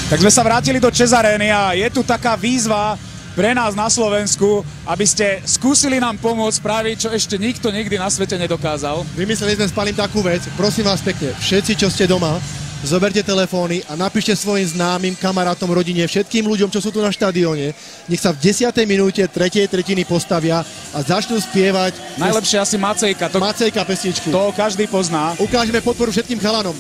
Tak sme sa vrátili do ČEZ Arény a je tu taká výzva pre nás na Slovensku, aby ste skúsili nám pomôcť spraviť, čo ešte nikto nikdy na svete nedokázal. Vymysleli sme s Palim takú vec, prosím vás pekne, všetci, čo ste doma, zoberte telefóny a napíšte svojim známym, kamarátom, rodine, všetkým ľuďom, čo sú tu na štadióne, nech sa v 10. minúte 3. tretiny postavia a začnú spievať. Najlepšie asi Macejka. Macejka pesničku. To každý pozná. Ukážeme podporu všetkým chalanom.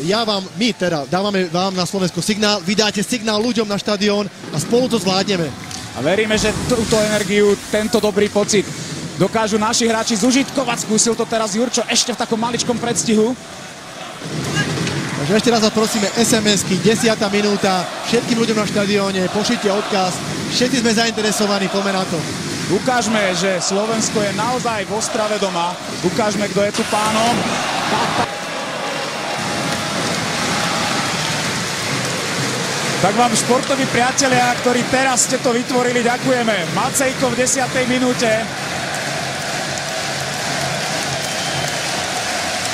My dávame vám na Slovensku signál, vy dáte signál ľuďom na štadión a spolu to zvládneme. A veríme, že túto energiu, tento dobrý pocit dokážu naši hráči zužitkovať. Skúsil to teraz Jurčo ešte v takom maličkom predstihu. Takže ešte raz vás prosíme, SMS-ky, 10. minúta, všetkým ľuďom na štadióne, pošlite odkaz, všetci sme zainteresovaní, poďme na to. Ukážme, že Slovensko je naozaj v Ostrave doma, ukážme, kto je tu pánom. Tak vám športoví priatelia, ktorí teraz ste to vytvorili, ďakujeme. Macejko v 10. minúte.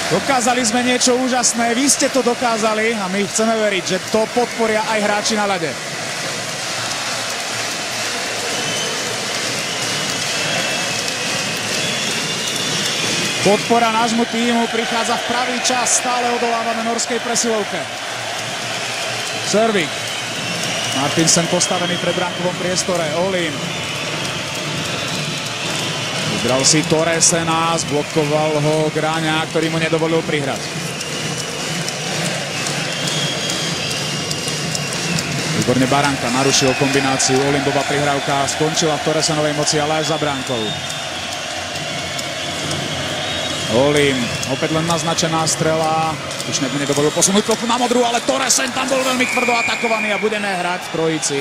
Dokázali sme niečo úžasné, vy ste to dokázali a my chceme veriť, že to podporia aj hráči na ľade. Podpora nášmu tímu prichádza v pravý čas, stále odolávame norskej presilovke. Servik. Martinsen postavený pre bránkovom priestore. Olin. Vybral si Toresena, zblokoval ho Gráňa, ktorý mu nedovolil prihrať. Výborne Baranka narušil kombináciu. Olimbová prihrávka skončila v Toresenovej moci, ale až za bránkou. Olin, opäť len naznačená strela. Už nedovolil posunúť plochu na modrú, ale Toresen tam bol veľmi tvrdo atakovaný a budeme hrať v trojici.